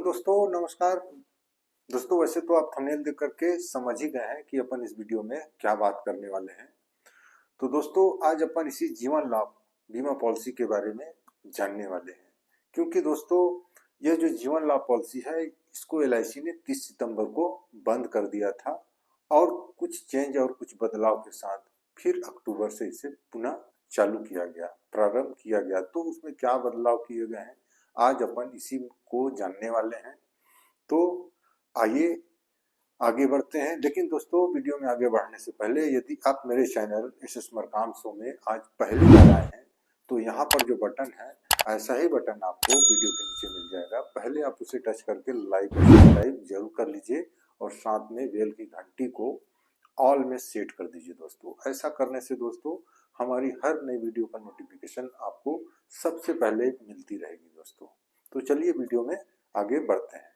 दोस्तों नमस्कार। दोस्तों वैसे तो आप थंबनेल देख करके समझ ही गए हैं कि अपन इस वीडियो में क्या बात करने वाले हैं। तो दोस्तों आज अपन इसी जीवन लाभ बीमा पॉलिसी के बारे में जानने वाले हैं, क्योंकि दोस्तों ये जो जीवन लाभ पॉलिसी है इसको एलआईसी ने 30 सितंबर को बंद कर दिया था और कुछ चेंज और कुछ बदलाव के साथ फिर अक्टूबर से इसे पुनः चालू किया गया, प्रारंभ किया गया। तो उसमें क्या बदलाव किए गए हैं आज अपन इसी को जानने वाले हैं। तो आइए आगे बढ़ते हैं। लेकिन दोस्तों वीडियो में आगे बढ़ने से पहले यदि आप मेरे चैनल एसएस मरकाम शो में आज पहली बार आए हैं तो यहाँ पर जो बटन है ऐसा ही बटन आपको वीडियो के नीचे मिल जाएगा। पहले आप उसे टच करके लाइक और सब्सक्राइब जरूर कर लीजिए और साथ में बेल की घंटी को ऑल में सेट कर दीजिए। दोस्तों ऐसा करने से दोस्तों हमारी हर नई वीडियो का नोटिफिकेशन आपको सबसे पहले मिलती रहेगी। दोस्तों तो चलिए वीडियो में आगे बढ़ते हैं।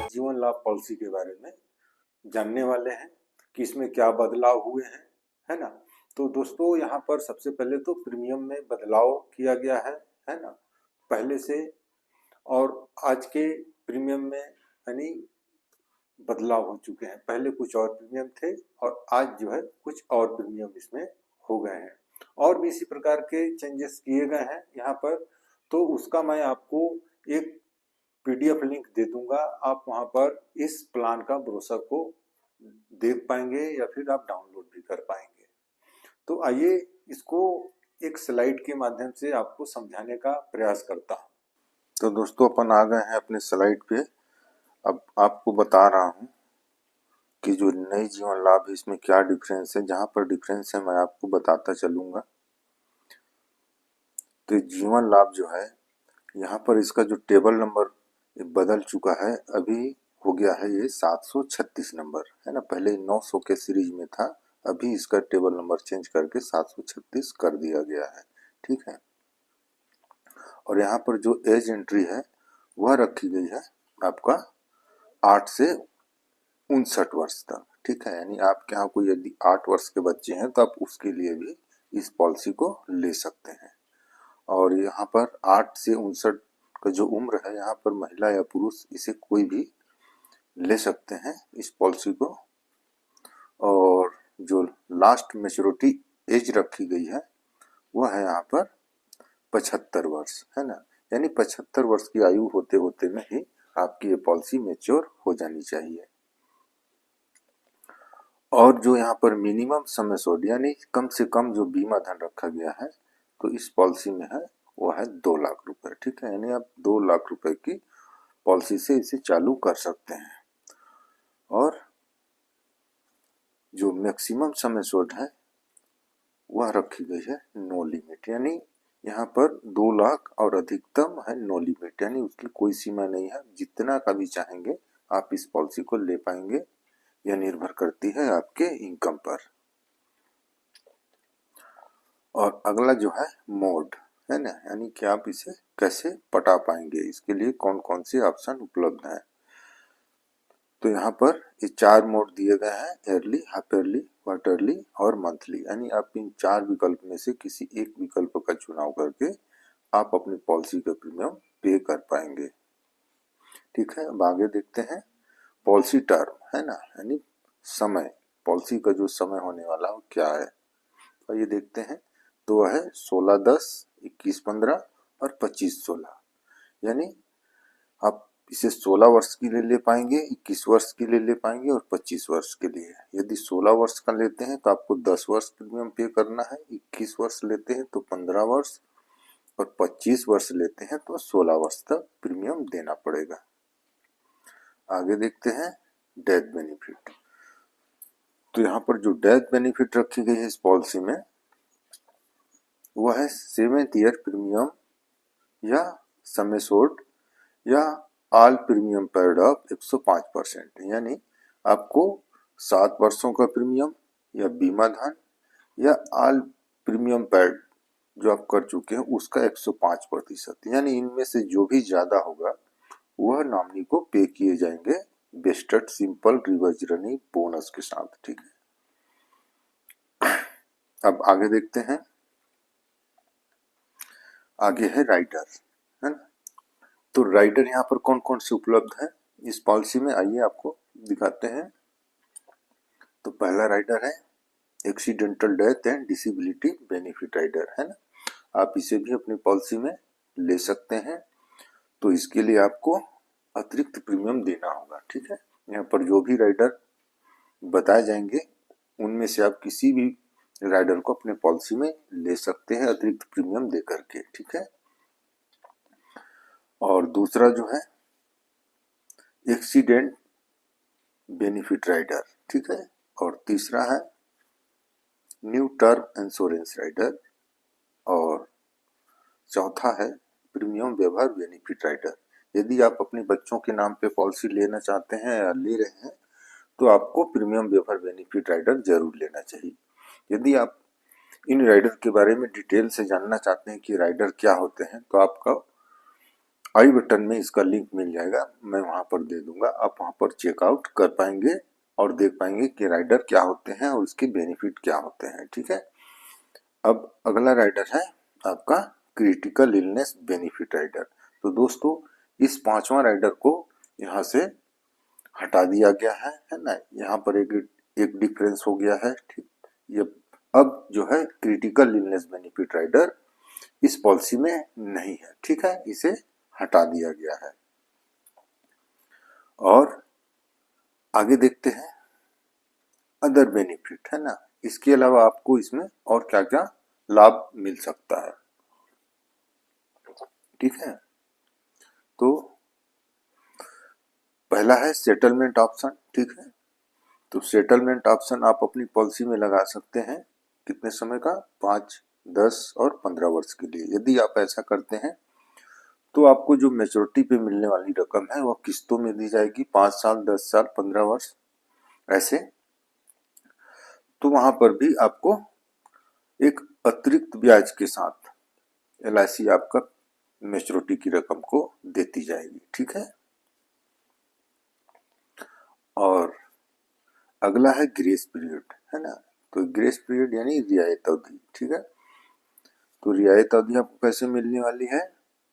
जीवन लाभ पॉलिसी के बारे में जानने वाले हैं कि इसमें क्या बदलाव हुए हैं, है ना। तो दोस्तों यहाँ पर सबसे पहले तो प्रीमियम में बदलाव किया गया है ना, पहले से और आज के प्रीमियम में यानी बदलाव हो चुके हैं। पहले कुछ और प्रीमियम थे और आज जो है कुछ और प्रीमियम इसमें हो गए हैं और भी इसी प्रकार के चेंजेस किए गए हैं यहाँ पर। तो उसका मैं आपको एक पीडीएफ लिंक दे दूंगा, आप वहां पर इस प्लान का ब्रोशर को देख पाएंगे या फिर आप डाउनलोड भी कर पाएंगे। तो आइए इसको एक स्लाइड के माध्यम से आपको समझाने का प्रयास करता हूँ। तो दोस्तों अपन आ गए हैं अपने स्लाइड पे। अब आपको बता रहा हूँ कि जो नई जीवन लाभ है इसमें क्या डिफरेंस है। जहां पर डिफरेंस है मैं आपको बताता चलूंगा। तो जीवन लाभ जो है यहाँ पर इसका जो टेबल नंबर बदल चुका है, अभी हो गया है ये 736 नंबर, है ना। पहले 900 के सीरीज में था, अभी इसका टेबल नंबर चेंज करके 736 कर दिया गया है, ठीक है। और यहाँ पर जो एज एंट्री है वह रखी गई है आपका 8 से 59 वर्ष तक, ठीक है। यानी आपके यहाँ कोई यदि 8 वर्ष के बच्चे हैं तो आप उसके लिए भी इस पॉलिसी को ले सकते हैं। और यहाँ पर 8 से 59 का जो उम्र है, यहाँ पर महिला या पुरुष इसे कोई भी ले सकते हैं इस पॉलिसी को। और जो लास्ट मैच्योरिटी एज रखी गई है वह है यहाँ पर 75 वर्ष, है ना। यानी 75 वर्ष की आयु होते होते में ही आपकी ये पॉलिसी मैच्योर हो जानी चाहिए। और जो यहाँ पर मिनिमम सम एश्योर्ड यानी कम से कम जो बीमा धन रखा गया है तो इस पॉलिसी में है वो है 2 लाख रुपए, ठीक है। यानी आप 2 लाख रुपए की पॉलिसी से इसे चालू कर सकते हैं। और जो मैक्सिमम सम एश्योर्ड है वह रखी गई है नो लिमिट, यानी यहाँ पर 2 लाख और अधिकतम है नो लिमिट, यानी उसकी कोई सीमा नहीं है। जितना का भी चाहेंगे आप इस पॉलिसी को ले पाएंगे, यह निर्भर करती है आपके इनकम पर। और अगला जो है मोड, है ना, यानी कि आप इसे कैसे पटा पाएंगे, इसके लिए कौन कौन से ऑप्शन उपलब्ध हैं। तो यहाँ पर ये 4 मोड दिए गए हैं, ईयरली, हाफ ईयरली, क्वार्टरली और मंथली। यानी आप इन 4 विकल्प में से किसी एक विकल्प का चुनाव करके आप अपनी पॉलिसी का प्रीमियम पे कर पाएंगे, ठीक है। अब आगे देखते हैं पॉलिसी टर्म, है ना, यानी समय, पॉलिसी का जो समय होने वाला वो क्या है। तो ये देखते हैं, तो वह है 16/10, 21/15 और 25/16। यानी आप इसे 16 वर्ष के लिए ले पाएंगे, 21 वर्ष के लिए ले पाएंगे और 25 वर्ष के लिए। यदि 16 वर्ष का लेते हैं तो आपको 10 वर्ष प्रीमियम पे करना है, 21 वर्ष लेते हैं तो 15 वर्ष और 25 वर्ष लेते हैं तो 16 वर्ष तक प्रीमियम देना पड़ेगा। आगे देखते हैं डेथ बेनिफिट। तो यहाँ पर जो डेथ बेनिफिट रखी गई है इस पॉलिसी में वह है 7th ईयर प्रीमियम या सम एश्योर्ड या ऑल प्रीमियम पेड ऑफ 105%, यानी आपको 7 वर्षों का प्रीमियम या बीमा धन या ऑल प्रीमियम पेड जो आप कर चुके हैं उसका 105%, यानी इनमें से जो भी ज्यादा होगा वह नॉमिनी को पे किए जाएंगे wasted simple reverse running bonus के साथ, ठीक है। अब आगे देखते हैं, आगे है राइडर, है ना। तो राइडर यहाँ पर कौन कौन से उपलब्ध है इस पॉलिसी में, आइए आपको दिखाते हैं। तो पहला राइडर है accidental death and disability benefit rider, है ना। आप इसे भी अपनी पॉलिसी में ले सकते हैं। तो इसके लिए आपको अतिरिक्त प्रीमियम देना होगा, ठीक है। यहाँ पर जो भी राइडर बताए जाएंगे उनमें से आप किसी भी राइडर को अपने पॉलिसी में ले सकते हैं अतिरिक्त प्रीमियम दे करके, ठीक है। और दूसरा जो है एक्सीडेंट बेनिफिट राइडर, ठीक है। और तीसरा है न्यू टर्म इंश्योरेंस राइडर। और चौथा है प्रीमियम व्यवहार बेनिफिट राइडर। यदि आप अपने बच्चों के नाम पे पॉलिसी लेना चाहते हैं या ले रहे हैं तो आपको प्रीमियम व्यवहार बेनिफिट राइडर जरूर लेना चाहिए। यदि आप इन राइडर के बारे में डिटेल से जानना चाहते हैं कि राइडर क्या होते हैं तो आपका आई बटन में इसका लिंक मिल जाएगा, मैं वहां पर दे दूंगा। आप वहां पर चेकआउट कर पाएंगे और देख पाएंगे कि राइडर क्या होते हैं और उसके बेनिफिट क्या होते हैं, ठीक है। अब अगला राइडर है आपका क्रिटिकल इलनेस बेनिफिट राइडर। तो दोस्तों इस पांचवा राइडर को यहाँ से हटा दिया गया है ना। यहाँ पर एक डिफरेंस हो गया है, ठीक। ये अब जो है क्रिटिकल इलनेस बेनिफिट राइडर इस पॉलिसी में नहीं है, ठीक है, इसे हटा दिया गया है। और आगे देखते हैं अदर बेनिफिट, है ना। इसके अलावा आपको इसमें और क्या क्या लाभ मिल सकता है, ठीक है। तो पहला है सेटलमेंट ऑप्शन, ठीक है। तो सेटलमेंट ऑप्शन आप अपनी पॉलिसी में लगा सकते हैं कितने समय का, 5, 10 और 15 वर्ष के लिए। यदि आप ऐसा करते हैं तो आपको जो मेच्योरिटी पे मिलने वाली रकम है वह किस्तों में दी जाएगी, 5 साल, 10 साल, 15 वर्ष ऐसे। तो वहां पर भी आपको एक अतिरिक्त ब्याज के साथ LIC आपका मेच्योरिटी की रकम को देती जाएगी, ठीक है। और अगला है ग्रेस पीरियड, है ना। तो ग्रेस पीरियड यानी रियायत अवधि, ठीक है। तो रियायत अवधि आपको कैसे मिलने वाली है,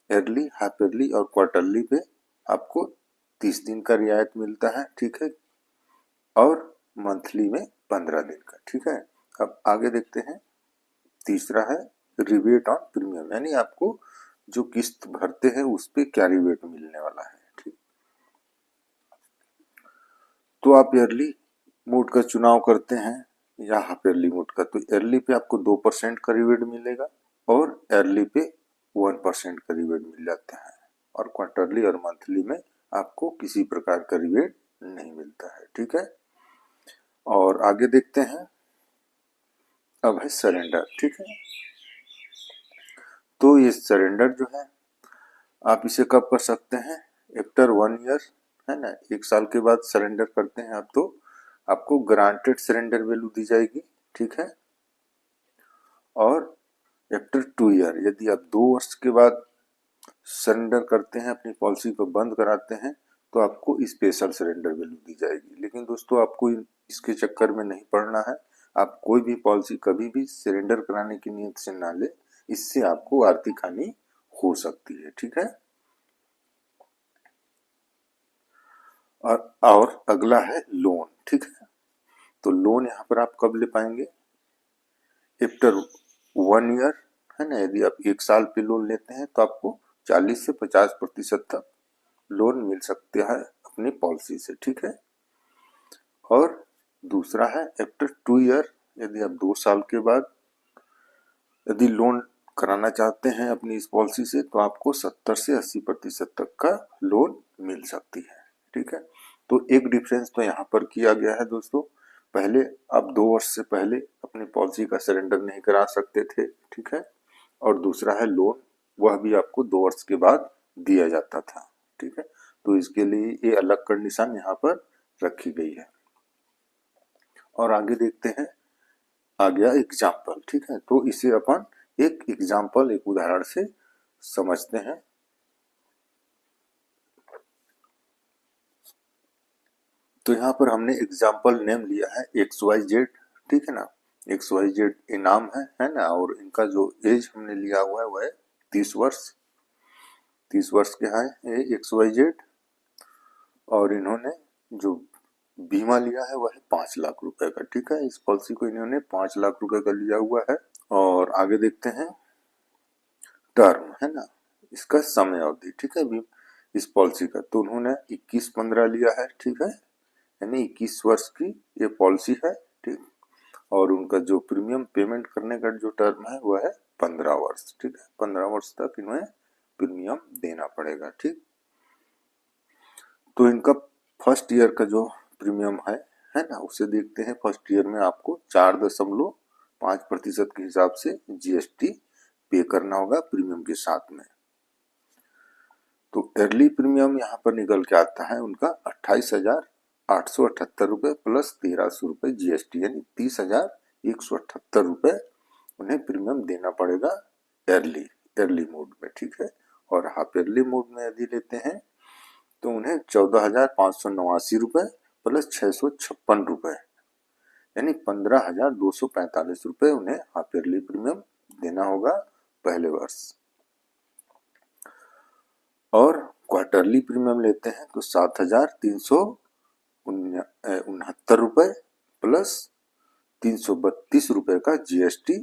ईयरली, हाफ ईयरली और क्वार्टरली पे आपको 30 दिन का रियायत मिलता है, ठीक है। और मंथली में 15 दिन का, ठीक है। अब आगे देखते हैं, तीसरा है रिबेट ऑन प्रीमियम, यानी आपको जो किस्त भरते हैं उस पे क्या रिबेट मिलने वाला है, ठीक। तो आप ईयरली मोड का चुनाव करते हैं या हाफ ईयरली मोड का, तो ईयरली पे आपको 2% का रिबेट मिलेगा और ईयरली पे 1% का रिबेट मिल जाता है। और क्वार्टरली और मंथली में आपको किसी प्रकार का रिबेट नहीं मिलता है, ठीक है। और आगे देखते हैं, अब है सरेंडर, ठीक है। तो ये सरेंडर जो है आप इसे कब कर सकते हैं, आफ्टर 1 ईयर, है ना। 1 साल के बाद सरेंडर करते हैं आप तो आपको ग्रांटेड सरेंडर वैल्यू दी जाएगी, ठीक है। और आफ्टर 2 ईयर, यदि आप 2 वर्ष के बाद सरेंडर करते हैं, अपनी पॉलिसी को बंद कराते हैं, तो आपको स्पेशल सरेंडर वैल्यू दी जाएगी। लेकिन दोस्तों आपको इसके चक्कर में नहीं पड़ना है। आप कोई भी पॉलिसी कभी भी सरेंडर कराने की नीयत से ना ले, इससे आपको आर्थिक हानि हो सकती है, ठीक है। और अगला है लोन, ठीक है। तो लोन यहाँ पर आप कब ले पाएंगे, आफ्टर 1 ईयर, है ना। यदि आप 1 साल पे लोन लेते हैं तो आपको 40 से 50% तक लोन मिल सकता है अपनी पॉलिसी से, ठीक है। और दूसरा है आफ्टर 2 ईयर, यदि आप 2 साल के बाद यदि लोन कराना चाहते हैं अपनी इस पॉलिसी से तो आपको 70 से 80% तक का लोन मिल सकती है, ठीक है। तो एक डिफरेंस तो यहाँ पर किया गया है दोस्तों, पहले आप 2 वर्ष से पहले अपनी पॉलिसी का सरेंडर नहीं करा सकते थे, ठीक है। और दूसरा है लोन, वह भी आपको 2 वर्ष के बाद दिया जाता था, ठीक है। तो इसके लिए ये अलग कंडीशन यहाँ पर रखी गई है। और आगे देखते हैं, आ गया एग्जाम्पल, ठीक है। तो इसे अपन एक एग्जाम्पल, एक उदाहरण से समझते हैं। तो यहाँ पर हमने एग्जाम्पल नेम लिया है XYZ, ठीक है ना। XYZ इनाम है ना। और इनका जो एज हमने लिया हुआ है वह है 30 वर्ष। 30 वर्ष के हैं ये XYZ। और इन्होंने जो बीमा लिया है वह है 5 लाख रुपए का। ठीक है, इस पॉलिसी को इन्होंने 5 लाख रुपए का लिया हुआ है। और आगे देखते हैं टर्म, है ना, इसका समय अवधि। ठीक है, इस पॉलिसी का तो उन्होंने 21-15 लिया है। ठीक है, यानी 21 वर्ष की ये पॉलिसी है। ठीक, और उनका जो प्रीमियम पेमेंट करने का जो टर्म है वह है 15 वर्ष। ठीक है, 15 वर्ष तक इन्हें प्रीमियम देना पड़ेगा। ठीक, तो इनका फर्स्ट ईयर का जो प्रीमियम है ना, उसे देखते हैं। फर्स्ट ईयर में आपको 4.5% के हिसाब से जीएसटी पे करना होगा प्रीमियम के साथ में। तो अर्ली प्रीमियम यहाँ पर निकल के आता है उनका 28,878 रुपये प्लस 1,300 रुपये जीएसटी, यानी 30,178 रुपये उन्हें प्रीमियम देना पड़ेगा अर्ली मोड में। ठीक है, और हाफ अर्ली मोड में यदि लेते हैं तो उन्हें 14,589 रुपये प्लस 656 रुपये, यानी 15,245 रुपये उन्हें हाफ ईयरली प्रीमियम देना होगा पहले वर्ष। और क्वार्टरली प्रीमियम लेते हैं तो 7,369 रुपये प्लस 332 रुपये का जीएसटी,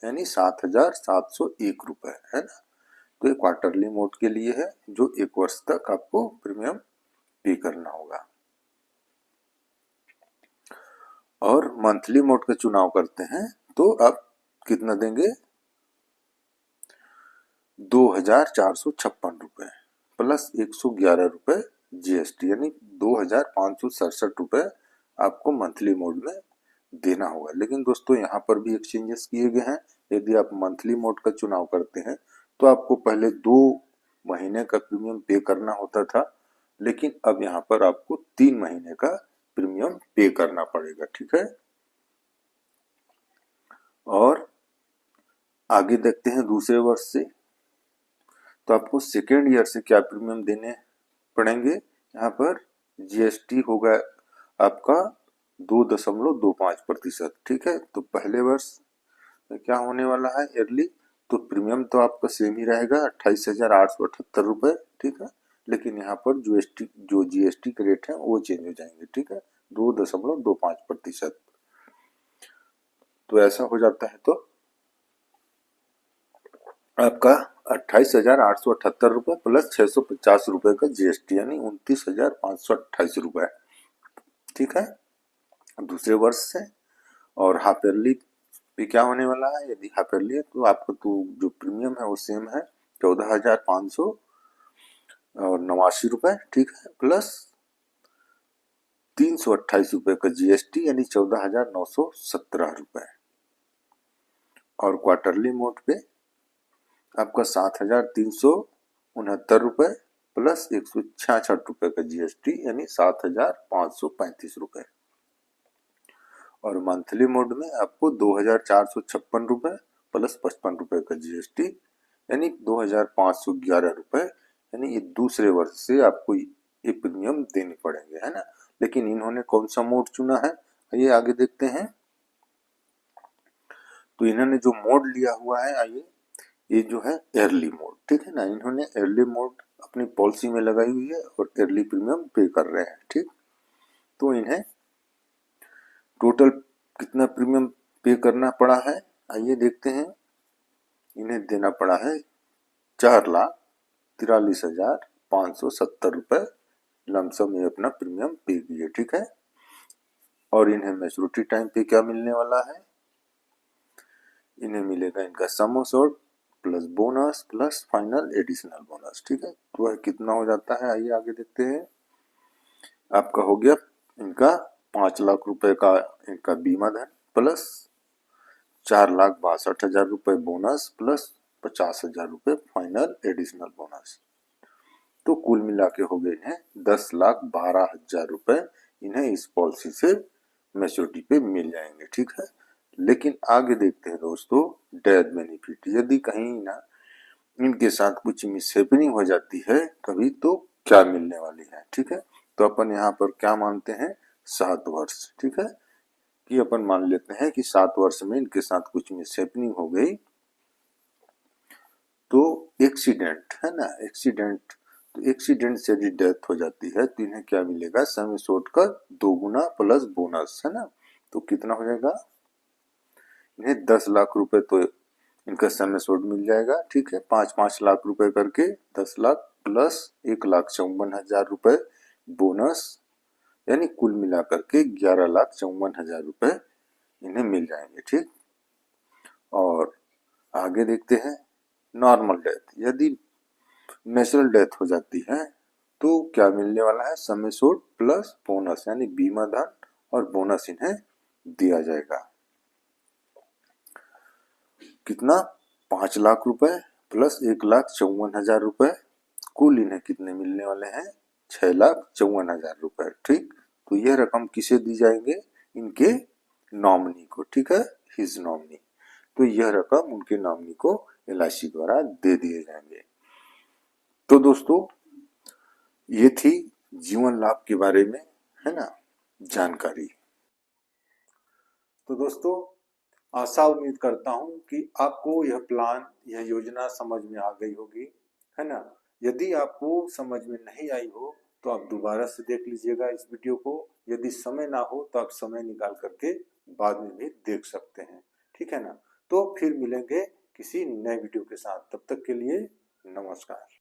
यानी 7,701 रुपये, है ना। तो ये क्वार्टरली मोड के लिए है जो 1 वर्ष तक आपको प्रीमियम पे करना होगा। और मंथली मोड का चुनाव करते हैं तो आप कितना देंगे, 2,456 रुपये प्लस 111 रुपये जीएसटी, यानी 2,567 रुपये आपको मंथली मोड में देना होगा। लेकिन दोस्तों यहाँ पर भी एक्सचेंजेस किए गए हैं। यदि आप मंथली मोड का चुनाव करते हैं तो आपको पहले 2 महीने का प्रीमियम पे करना होता था, लेकिन अब यहाँ पर आपको 3 महीने का प्रीमियम पे करना पड़ेगा। ठीक है, और आगे देखते हैं दूसरे वर्ष से। तो आपको सेकेंड ईयर से क्या प्रीमियम देने पड़ेंगे। यहाँ पर जीएसटी होगा आपका 2.25%। ठीक है, तो पहले वर्ष में क्या होने वाला है ईयरली, तो प्रीमियम तो आपका सेम ही रहेगा 28,878 रुपये। ठीक है, लेकिन यहाँ पर जो जीएसटी के रेट है वो चेंज हो जाएंगे। ठीक है, 2.25%। तो ऐसा हो जाता है तो आपका 28,878 रुपये प्लस 650 रुपये का जीएसटी, यानी 29,528 रुपये। ठीक है, दूसरे वर्ष से। और हाफ ईयरली भी क्या होने वाला है, यदि हाफ ईयरली है तो आपका तो जो प्रीमियम है वो सेम है 14,589 रुपये। ठीक है, प्लस 328 रुपये का जीएसटी, यानी 14,917 रुपये। और क्वार्टरली मोड पे आपका 7,369 रुपये प्लस 166 रुपये का जीएसटी, यानी 7,535 रुपये। और मंथली मोड में आपको 2,456 रुपये प्लस 55 रुपये का जीएसटी, यानी 2,511 रुपये, यानी ये दूसरे वर्ष से आपको ये प्रीमियम देने पड़ेंगे, है ना। लेकिन इन्होंने कौन सा मोड चुना है ये आगे देखते हैं। तो इन्होंने जो मोड लिया हुआ है, आइए, ये जो है अर्ली मोड। ठीक है ना, इन्होंने अर्ली मोड अपनी पॉलिसी में लगाई हुई है और अर्ली प्रीमियम पे कर रहे हैं। ठीक, तो इन्हें टोटल कितना प्रीमियम पे करना पड़ा है, आइए देखते हैं। इन्हें देना पड़ा है 4,43,570 रुपये लमसम ये अपना प्रीमियम पे किए। ठीक है, और इन्हें मैच्योरिटी टाइम पे क्या मिलने वाला है, इन्हें मिलेगा इनका sum assured plus bonus plus final additional bonus. ठीक है, तो वह कितना हो जाता है, आइए आगे देखते हैं। आपका हो गया इनका 5 लाख रुपए का इनका बीमा धन प्लस 4,62,000 रुपये बोनस प्लस 50,000 रुपये फाइनल एडिशनल बोनस। तो कुल मिला के हो गए इन्हें 10,12,000 रुपये इन्हें इस पॉलिसी से मैच्योरिटी पे मिल जाएंगे। ठीक है, लेकिन आगे देखते हैं दोस्तों डेथ बेनिफिट। यदि कहीं ना इनके साथ कुछ मिसहैपनिंग हो जाती है कभी तो क्या मिलने वाली है। ठीक है, तो अपन यहाँ पर क्या मानते हैं 7 वर्ष। ठीक है, कि अपन मान लेते हैं कि 7 वर्ष में इनके साथ कुछ मिसहैपनिंग हो गई, तो एक्सीडेंट है ना, एक्सीडेंट, तो एक्सीडेंट से यदि डेथ हो जाती है तो इन्हें क्या मिलेगा, सम एश्योर्ड का 2 गुना प्लस बोनस, है ना। तो कितना हो जाएगा, इन्हें 10 लाख रुपए तो इनका सम एश्योर्ड मिल जाएगा, ठीक है, 5-5 लाख रुपए करके 10 लाख प्लस 1,54,000 रुपए बोनस, यानी कुल मिला करके 11,54,000 रुपए इन्हें मिल जाएंगे, ठीक। और आगे देखते हैं नॉर्मल डेथ, यदि नेचुरल डेथ हो जाती है तो क्या मिलने वाला है, सम एश्योर्ड प्लस बोनस, यानी बीमा धन और बोनस इन्हें दिया जाएगा। कितना, 5 लाख रुपए प्लस 1,54,000 रुपए, कुल इन्हें कितने मिलने वाले हैं, 6,54,000 रुपए, ठीक। तो यह रकम किसे दी जाएंगे, इनके नॉमिनी को, ठीक है, हिज नॉमिनी। तो यह रकम उनके नॉमिनी को LIC द्वारा दे दिए जाएंगे। तो दोस्तों ये थी जीवन लाभ के बारे में, है ना, जानकारी। तो दोस्तों आशा उम्मीद करता हूं कि आपको यह प्लान, यह योजना समझ में आ गई होगी, है ना। यदि आपको समझ में नहीं आई हो तो आप दोबारा से देख लीजिएगा इस वीडियो को, यदि समय ना हो तो आप समय निकाल करके बाद में भी देख सकते हैं, ठीक है ना। तो फिर मिलेंगे किसी नए वीडियो के साथ, तब तक के लिए नमस्कार।